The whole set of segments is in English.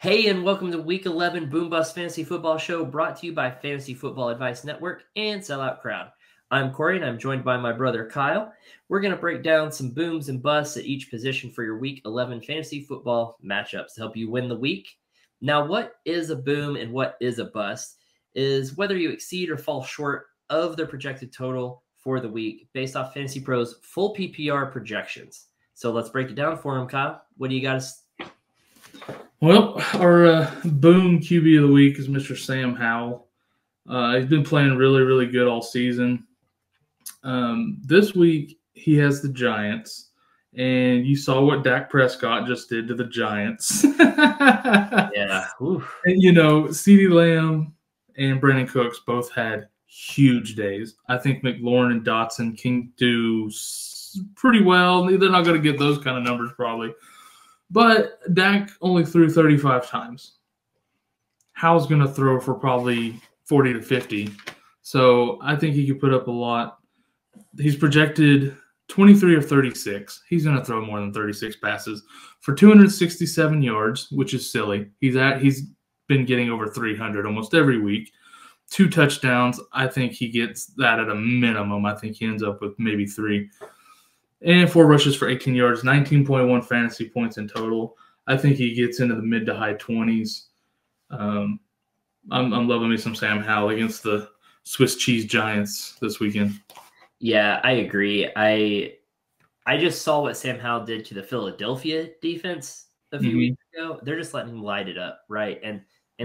Hey, and welcome to Week 11 Boom Bust Fantasy Football Show, brought to you by Fantasy Football Advice Network and Sellout Crowd. I'm Corey, and I'm joined by my brother Kyle. We're going to break down some booms and busts at each position for your Week 11 fantasy football matchups to help you win the week. Now, what is a boom and what is a bust is whether you exceed or fall short of the projected total for the week based off Fantasy Pros' full PPR projections. So let's break it down for him, Kyle. What do you got? Well, our boom QB of the week is Mr. Sam Howell. He's been playing really, really good all season. This week, he has the Giants, and you saw what Dak Prescott just did to the Giants. Yeah. Oof. And, CeeDee Lamb and Brandon Cooks both had huge days. I think McLaurin and Dotson can do pretty well. They're not going to get those kind of numbers probably. But Dak only threw 35 times. Howell's going to throw for probably 40 to 50. So I think he could put up a lot. He's projected 23 or 36. He's going to throw more than 36 passes for 267 yards, which is silly. He's been getting over 300 almost every week. 2 touchdowns. I think he gets that at a minimum. I think he ends up with maybe 3. And 4 rushes for 18 yards, 19.1 fantasy points in total. I think he gets into the mid to high 20s. I'm loving me some Sam Howell against the Swiss cheese Giants this weekend. Yeah, I agree. I just saw what Sam Howell did to the Philadelphia defense a few weeks ago. They're just letting him light it up, right? And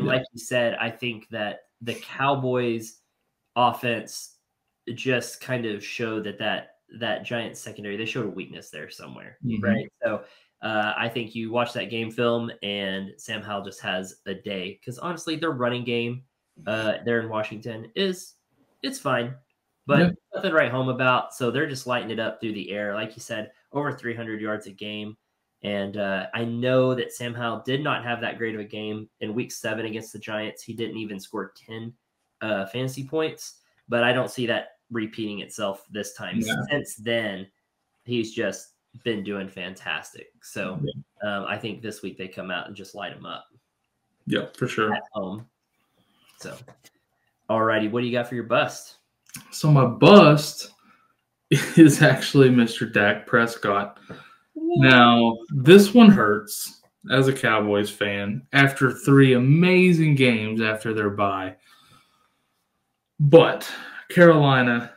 like you said, I think that the Cowboys offense just kind of showed that Giants secondary, they showed a weakness there somewhere, right? So I think you watch that game film and Sam Howell just has a day because honestly, their running game there in Washington it's fine, but nothing to write home about. So they're just lighting it up through the air. Like you said, over 300 yards a game. And I know that Sam Howell did not have that great of a game in week 7 against the Giants. He didn't even score 10 fantasy points, but I don't see that repeating itself this time. Yeah. Since then, he's just been doing fantastic. So I think this week they come out and just light him up. Yeah, for sure. At home. So, alrighty, what do you got for your bust? So my bust is actually Mr. Dak Prescott. Now, this one hurts as a Cowboys fan after 3 amazing games after their bye. But Carolina,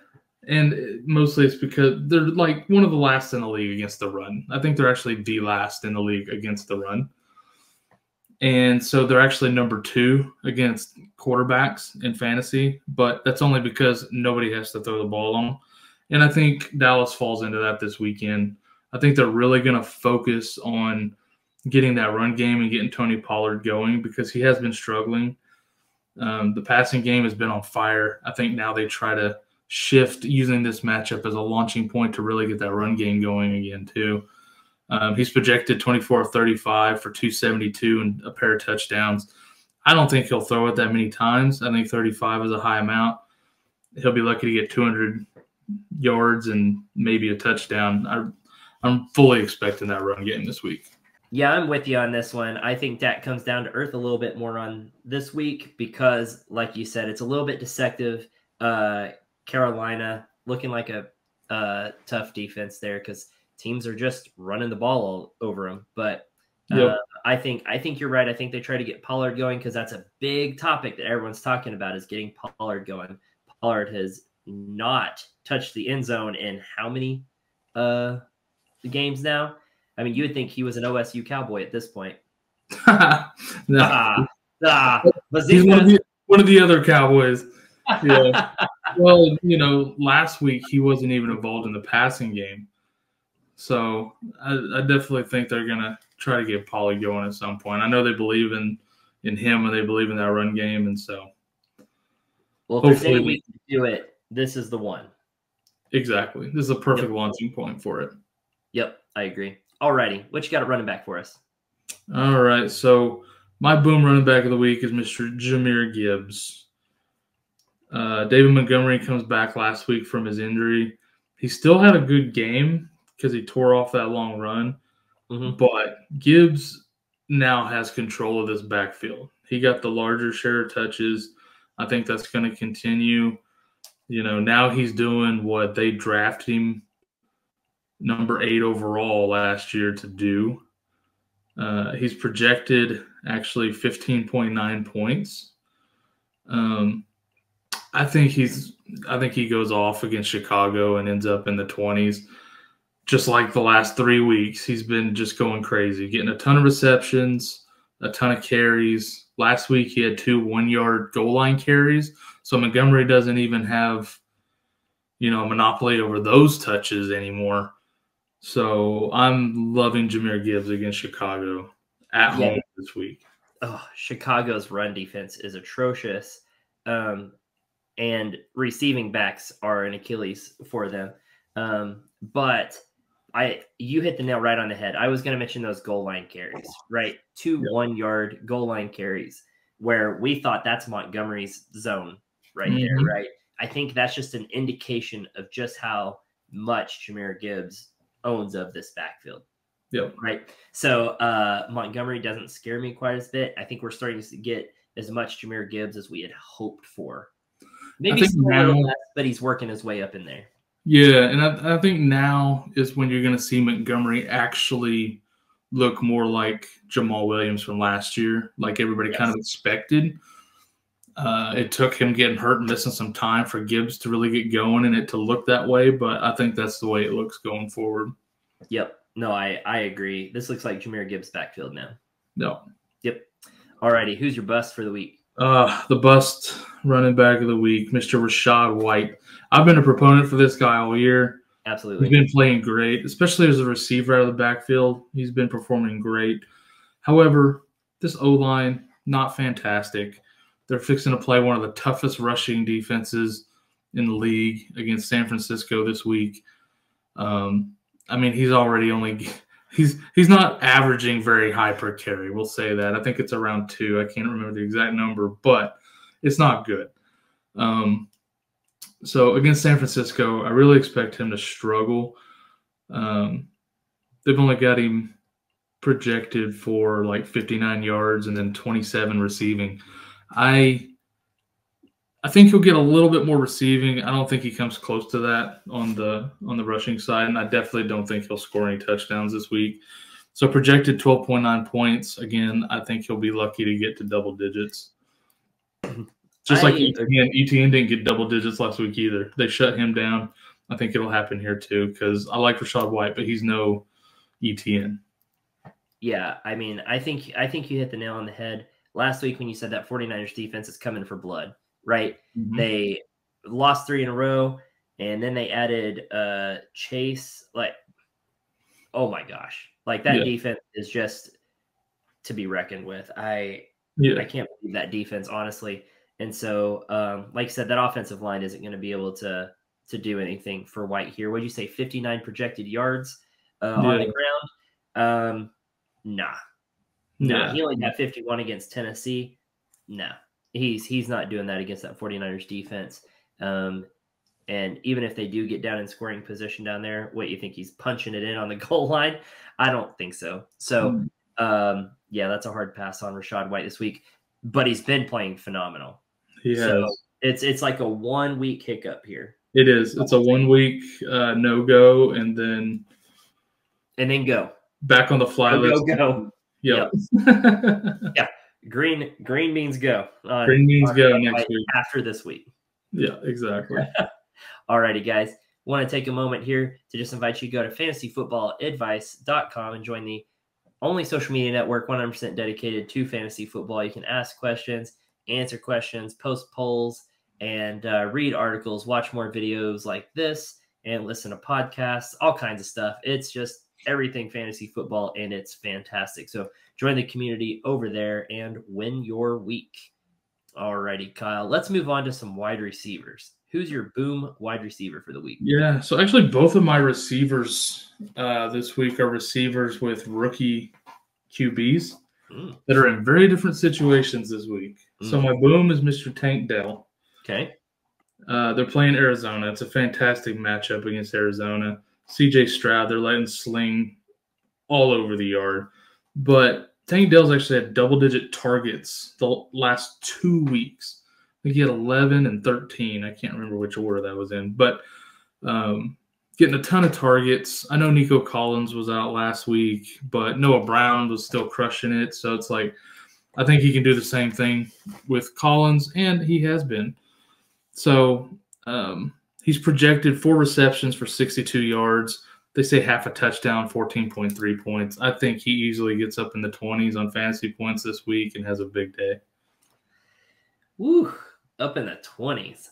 and mostly it's because they're like one of the last in the league against the run. I think they're actually the last in the league against the run. And so they're actually number 2 against quarterbacks in fantasy, but that's only because nobody has to throw the ball on. And I think Dallas falls into that this weekend. I think they're really going to focus on getting that run game and getting Tony Pollard going because he has been struggling. The passing game has been on fire. I think now they try to shift using this matchup as a launching point to really get that run game going again too. He's projected 24 of 35 for 272 and a pair of touchdowns. I don't think he'll throw it that many times. I think 35 is a high amount. He'll be lucky to get 200 yards and maybe a touchdown. I'm fully expecting that run game this week. Yeah, I'm with you on this one. I think Dak comes down to earth a little bit more on this week because, like you said, it's a little bit deceptive. Carolina looking like a tough defense there because teams are just running the ball all over them. But I think you're right. I think they try to get Pollard going because that's a big topic that everyone's talking about is getting Pollard going. Pollard has not touched the end zone in how many games now? I mean, you would think he was an OSU Cowboy at this point. No. He's one of the other Cowboys. Yeah. Well, last week he wasn't even involved in the passing game. So I definitely think they're going to try to get Pollard going at some point. I know they believe in him and they believe in that run game. And so. Well, if there's any week to do it, this is the one. Exactly. This is a perfect launching point for it. Yep, I agree. Alrighty, what you got at running back for us? All right, so my boom running back of the week is Mr. Jahmyr Gibbs. David Montgomery comes back last week from his injury. He still had a good game because he tore off that long run. But Gibbs now has control of this backfield. He got the larger share of touches. I think that's going to continue. Now he's doing what they drafted him number 8 overall last year to do. He's projected actually 15.9 points. I think he goes off against Chicago and ends up in the 20s. Just like the last 3 weeks, he's been just going crazy, getting a ton of receptions, a ton of carries. Last week, he had 2 one-yard goal line carries. So Montgomery doesn't even have, a monopoly over those touches anymore. So I'm loving Jahmyr Gibbs against Chicago at home this week. Oh, Chicago's run defense is atrocious. And receiving backs are an Achilles for them. But you hit the nail right on the head. I was going to mention those goal line carries, right? 2 1-yard goal line carries where we thought that's Montgomery's zone right there, right? I think that's just an indication of just how much Jahmyr Gibbs owns of this backfield. Yep. Right. So Montgomery doesn't scare me quite as bit. I think we're starting to get as much Jahmyr Gibbs as we had hoped for. Maybe still a little less, but he's working his way up in there. Yeah, and I think now is when you're going to see Montgomery actually look more like Jamal Williams from last year, like everybody kind of expected. It took him getting hurt and missing some time for Gibbs to really get going and it to look that way, but I think that's the way it looks going forward. Yep. No, I agree. This looks like Jahmyr Gibbs' backfield now. No. Yep. All righty. Who's your bust for the week? The bust running back of the week, Mr. Rashad White. I've been a proponent for this guy all year. Absolutely. He's been playing great, especially as a receiver out of the backfield. He's been performing great. However, this O-line, not fantastic. They're fixing to play one of the toughest rushing defenses in the league against San Francisco this week. He's already he's not averaging very high per carry. We'll say that. I think it's around 2. I can't remember the exact number, but it's not good. So against San Francisco, I really expect him to struggle. They've only got him projected for like 59 yards and then 27 receiving. I think he'll get a little bit more receiving. I don't think he comes close to that on the rushing side, and I definitely don't think he'll score any touchdowns this week. So projected 12.9 points. Again, I think he'll be lucky to get to double digits. Just like ETN didn't get double digits last week either. They shut him down. I think it'll happen here too because I like Rashad White, but he's no ETN. Yeah, I think you hit the nail on the head last week when you said that 49ers defense is coming for blood, right? Mm-hmm. They lost 3 in a row, and then they added Chase. Like, oh my gosh, like that defense is just to be reckoned with. I can't believe that defense, honestly. And so, like I said, that offensive line isn't going to be able to do anything for White here. What did you say? 59 projected yards on the ground? Nah. He only got 51 against Tennessee. No, he's not doing that against that 49ers defense. And even if they do get down in scoring position down there, what, you think he's punching it in on the goal line? I don't think so. So, that's a hard pass on Rachaad White this week. But he's been playing phenomenal. So it's like a 1 week hiccup here. It is. It's a 1 week no go, and then go back on the fly list. Go. Yep. Yeah. Green means go. Green means go next week after this week. Yeah, exactly. All righty, guys. Want to take a moment here to just invite you to go to fantasyfootballadvice.com and join the only social media network 100% dedicated to fantasy football. You can ask questions, answer questions, post polls, and read articles, watch more videos like this, and listen to podcasts, all kinds of stuff. It's just everything fantasy football, and it's fantastic. So join the community over there and win your week. All righty, Kyle. Let's move on to some wide receivers. Who's your boom wide receiver for the week? Yeah, so actually both of my receivers this week are receivers with rookie QBs that are in very different situations this week. So my boom is Mr. Tank Dell. Okay. They're playing Arizona. It's a fantastic matchup against Arizona. CJ Stroud, they're letting sling all over the yard. But Tank Dell's actually had double-digit targets the last 2 weeks. I think he had 11 and 13. I can't remember which order that was in, but getting a ton of targets. I know Nico Collins was out last week, but Noah Brown was still crushing it. So it's like, I think he can do the same thing with Collins, and he has been. So he's projected 4 receptions for 62 yards. They say half a touchdown, 14.3 points. I think he easily gets up in the 20s on fantasy points this week and has a big day. Woo, up in the 20s.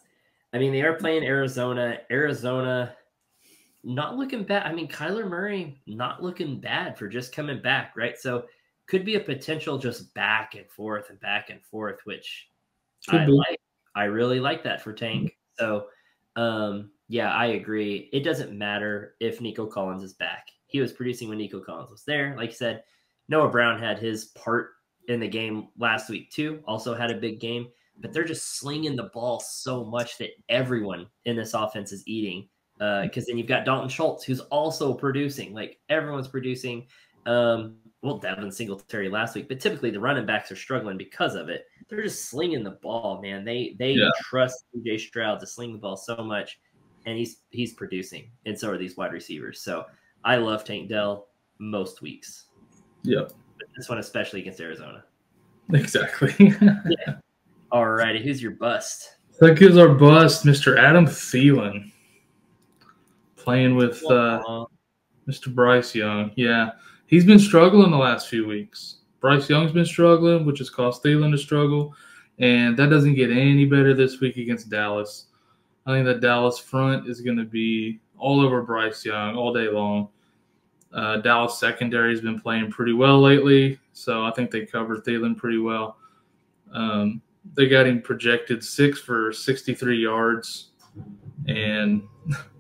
I mean, they are playing Arizona. Arizona not looking bad. I mean, Kyler Murray not looking bad for just coming back, right? So could be a potential just back and forth, which I like. I really like that for Tank. So, yeah, I agree. It doesn't matter if Nico Collins is back. He was producing when Nico Collins was there. Like you said, Noah Brown had his part in the game last week too. Also had a big game. But they're just slinging the ball so much that everyone in this offense is eating. Because then you've got Dalton Schultz, who's also producing. Like, everyone's producing. Well, Devin Singletary last week, but typically the running backs are struggling because of it. They're just slinging the ball, man. They trust CJ Stroud to sling the ball so much, and he's producing, and so are these wide receivers. So I love Tank Dell most weeks. Yep. But this one especially against Arizona. Exactly. Yeah. All righty, who's your bust? That gives our bust, Mr. Adam Thielen, playing with Mr. Bryce Young. Yeah, he's been struggling the last few weeks. Bryce Young's been struggling, which has caused Thielen to struggle, and that doesn't get any better this week against Dallas. I think the Dallas front is going to be all over Bryce Young all day long. Dallas secondary has been playing pretty well lately, so I think they covered Thielen pretty well. They got him projected 6 for 63 yards and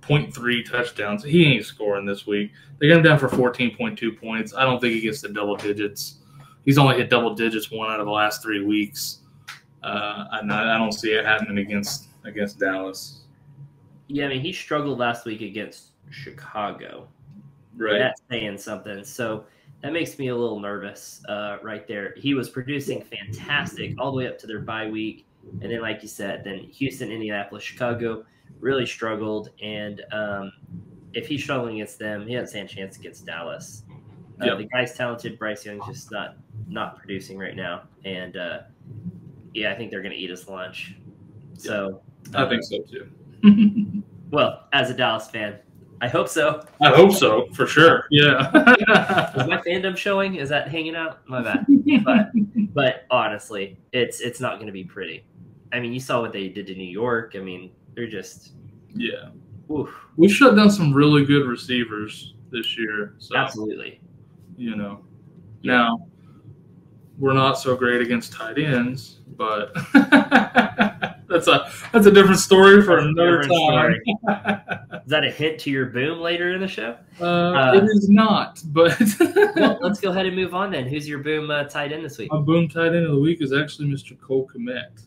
0.3 touchdowns. He ain't scoring this week. They got him down for 14.2 points. I don't think he gets to double digits. He's only hit double digits 1 out of the last 3 weeks. I don't see it happening against Dallas. Yeah, I mean, he struggled last week against Chicago. Right. That's saying something. So that makes me a little nervous right there. He was producing fantastic all the way up to their bye week. And then, like you said, then Houston, Indianapolis, Chicago really struggled. And if he's struggling against them, he doesn't stand a chance against Dallas. The guy's talented. Bryce Young's just not producing right now. And, yeah, I think they're going to eat his lunch. So I think so, too. Well, as a Dallas fan, I hope so. I hope so, for sure. Yeah. Is my fandom showing? Is that hanging out? My bad. But honestly, it's not going to be pretty. I mean, you saw what they did to New York. I mean, they're just oof. We shut down some really good receivers this year. So, absolutely. Now we're not so great against tight ends, but that's a different story for another time. Is that a hint to your boom later in the show? It is not, but well, let's go ahead and move on then. Who's your boom tight end this week? My boom tight end of the week is actually Mr. Cole Kmet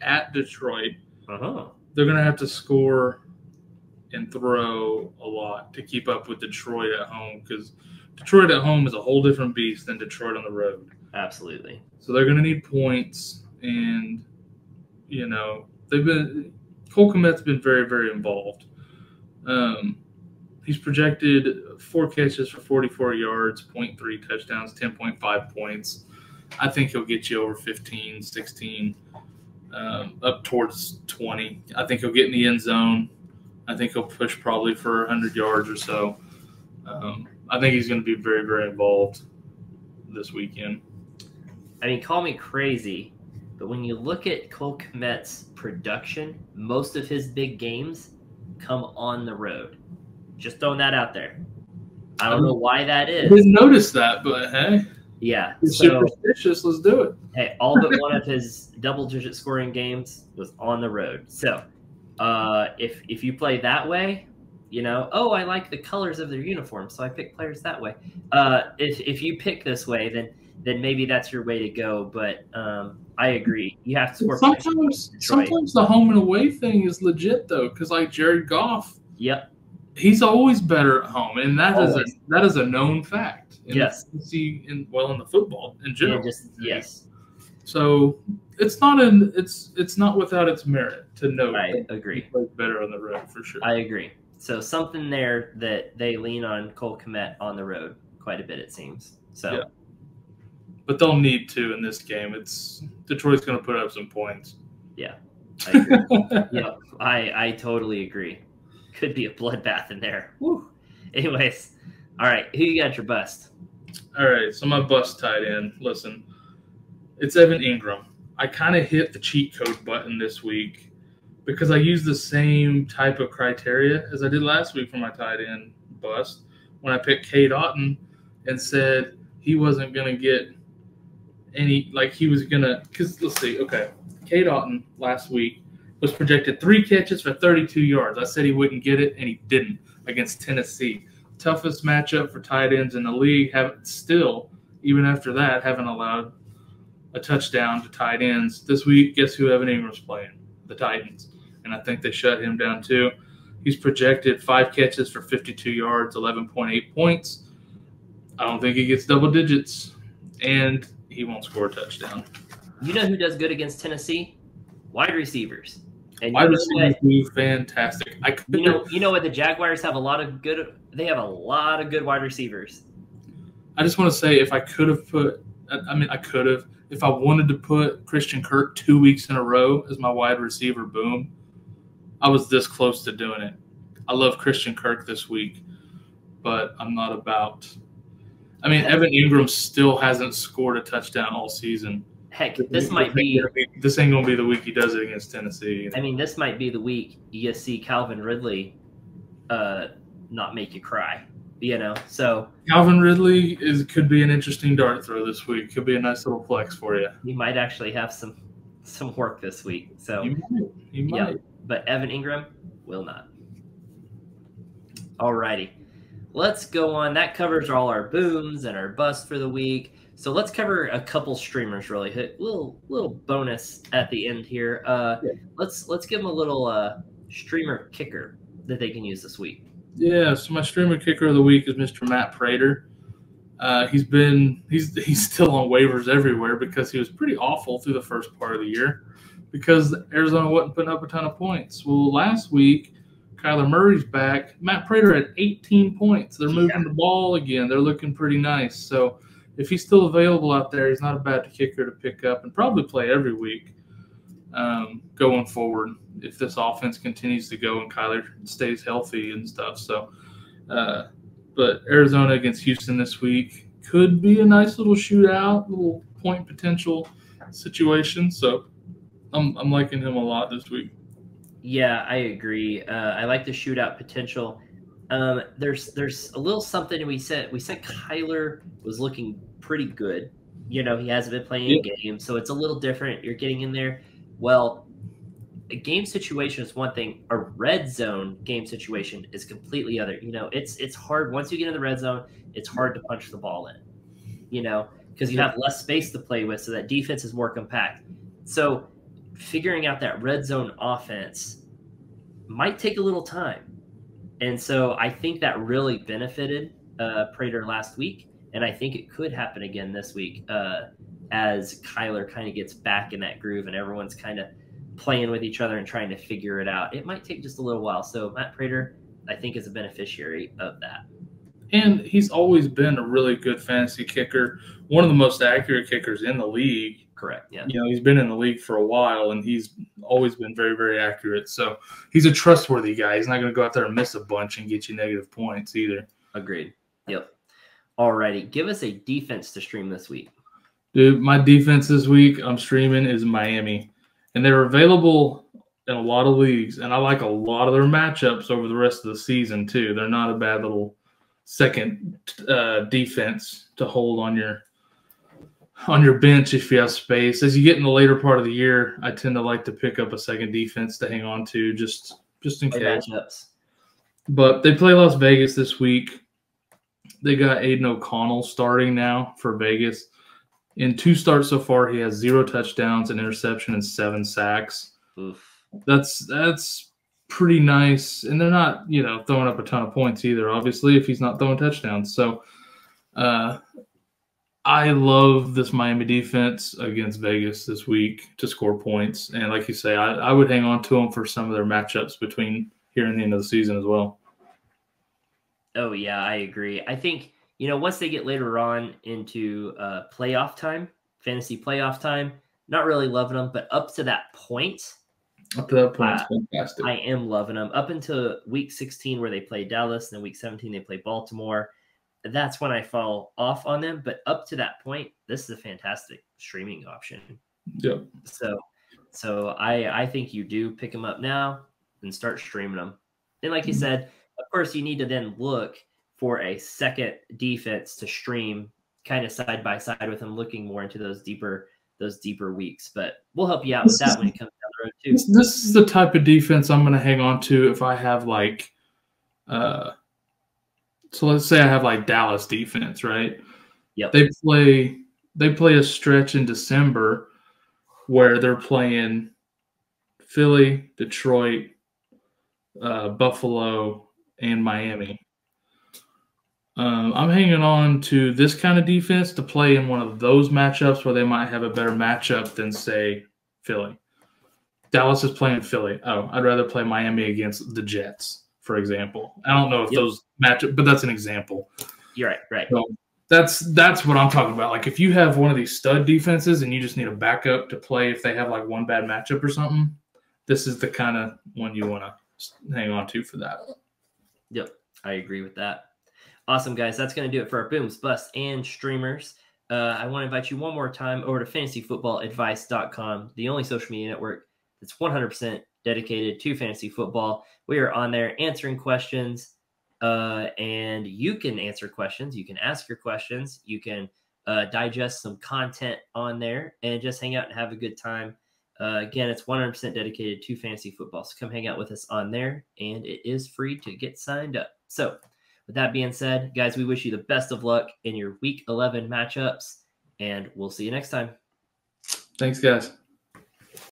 at Detroit. They're going to have to score and throw a lot to keep up with Detroit at home, because Detroit at home is a whole different beast than Detroit on the road. Absolutely. So they're going to need points, and Cole Kmet's been very, very involved. He's projected 4 catches for 44 yards, 0.3 touchdowns, 10.5 points. I think he'll get you over 15, 16, up towards 20. I think he'll get in the end zone. I think he'll push probably for 100 yards or so. I think he's going to be very, very involved this weekend. I mean, call me crazy, but when you look at Cole Kmet's production, most of his big games come on the road. Just throwing that out there. I don't know why that is. I didn't notice that, but hey. Yeah. You're superstitious. Let's do it. Hey, all but one of his double-digit scoring games was on the road. So if you play that way, I like the colors of their uniform, so I pick players that way. If you pick this way, then maybe that's your way to go. But I agree. You have to score. Sometimes the home and away thing is legit, though, because like Jared Goff, yep, he's always better at home, and that is a known fact. Yes. In the football in general. Yes. So it's not without its merit to note. I agree. He plays better on the road for sure. I agree. So something there that they lean on Cole Kmet on the road quite a bit, it seems. So, yeah. But they'll need to in this game. Detroit's going to put up some points. Yeah, I agree. Yep, I totally agree. Could be a bloodbath in there. Woo. Anyways, all right, who you got your bust? All right, so my bust tight end. Listen, it's Evan Ingram. I kind of hit the cheat code button this week because I used the same type of criteria as I did last week for my tight end bust when I picked Cade Otton and said he wasn't going to get any, like he was going to, because let's see, okay, Cade Otton last week was projected 3 catches for 32 yards. I said he wouldn't get it, and he didn't against Tennessee. Toughest matchup for tight ends in the league, even after that, haven't allowed a touchdown to tight ends. This week, guess who Evan Ingram's playing? The Titans. And I think they shut him down too. He's projected 5 catches for 52 yards, 11.8 points. I don't think he gets double digits, and he won't score a touchdown. You know who does good against Tennessee? Wide receivers. And wide receivers do fantastic. You know what? The Jaguars have a lot of good wide receivers. I just want to say, if I could have put, if I wanted to put Christian Kirk 2 weeks in a row as my wide receiver, boom, I was this close to doing it. I love Christian Kirk this week, but I'm not about. Evan Ingram still hasn't scored a touchdown all season. Heck, this ain't going to be the week he does it against Tennessee. This might be the week you see Calvin Ridley not make you cry, So Calvin Ridley could be an interesting dart throw this week. Could be a nice little flex for you. He might actually have some work this week. So he might. Yeah, but Evan Ingram will not. All righty. Let's go on. That covers all our booms and our busts for the week. So let's cover a couple streamers really. Little bonus at the end here. Let's give them a little streamer kicker that they can use this week. Yeah, so my streamer kicker of the week is Mr. Matt Prater. He's still on waivers everywhere because he was pretty awful through the first part of the year because Arizona wasn't putting up a ton of points. Well, last week, Kyler Murray's back. Matt Prater had 18 points. They're moving the ball again. They're looking pretty nice. So if he's still available out there, he's not a bad kicker to pick up and probably play every week going forward if this offense continues to go and Kyler stays healthy and stuff. So, but Arizona against Houston this week could be a nice little shootout, little point potential situation. So I'm liking him a lot this week. Yeah, I agree. I like the shootout potential. There's a little something we said Kyler was looking pretty good. He hasn't been playing a game, so it's a little different. You're getting in there. Well, a game situation is one thing. A red zone game situation is completely other. It's hard once you get in the red zone. It's hard to punch the ball in. Because you have less space to play with, so that defense is more compact. So figuring out that red zone offense might take a little time. And so I think that really benefited Prater last week, and I think it could happen again this week as Kyler kind of gets back in that groove and everyone's kind of playing with each other and trying to figure it out. It might take just a little while. So Matt Prater, I think, is a beneficiary of that. And he's always been a really good fantasy kicker, one of the most accurate kickers in the league. Correct, yeah. He's been in the league for a while, and he's always been very, very accurate. So he's a trustworthy guy. He's not going to go out there and miss a bunch and get you negative points either. Agreed. Yep. All righty. Give us a defense to stream this week. Dude, my defense this week I'm streaming is Miami. And they're available in a lot of leagues, and I like a lot of their matchups over the rest of the season too. They're not a bad little second defense to hold on your bench if you have space. As you get in the later part of the year, I tend to like to pick up a second defense to hang on to just in case. Matchups. But they play Las Vegas this week. They got Aiden O'Connell starting now for Vegas. In 2 starts so far, he has 0 touchdowns, an interception, and 7 sacks. Oof. That's pretty nice, and they're not, throwing up a ton of points either, obviously, if he's not throwing touchdowns. So I love this Miami defense against Vegas this week to score points. And like you say, I would hang on to them for some of their matchups between here and the end of the season as well. Oh, yeah, I agree. I think, once they get later on into playoff time, fantasy playoff time, not really loving them, but up to that point. Up to that point, it's fantastic. I am loving them. Up until week 16 where they play Dallas, and then week 17 they play Baltimore. That's when I fall off on them. But up to that point, this is a fantastic streaming option. Yep. So I think you do pick them up now and start streaming them. And like you said, of course, you need to then look for a second defense to stream kind of side by side with them, looking more into those deeper weeks. But we'll help you out with that when it comes down the road too. This is the type of defense I'm going to hang on to if I have so let's say I have Dallas defense, right? Yep. They play a stretch in December where they're playing Philly, Detroit, Buffalo, and Miami. I'm hanging on to this kind of defense to play in one of those matchups where they might have a better matchup than, say, Philly. Dallas is playing Philly. Oh, I'd rather play Miami against the Jets, for example. I don't know if those match up, but that's an example. You're right. So that's what I'm talking about. If you have one of these stud defenses and you just need a backup to play if they have one bad matchup or something, this is the kind of one you want to hang on to for that. Yep, I agree with that. Awesome, guys. That's going to do it for our Booms, Busts, and Streamers. I want to invite you one more time over to fantasyfootballadvice.com, the only social media network that's 100% dedicated to fantasy football. We are on there answering questions, and you can answer questions. You can ask your questions. You can digest some content on there and just hang out and have a good time. Again, it's 100% dedicated to fantasy football. So come hang out with us on there, and it is free to get signed up. So with that being said, guys, we wish you the best of luck in your Week 11 matchups, and we'll see you next time. Thanks, guys.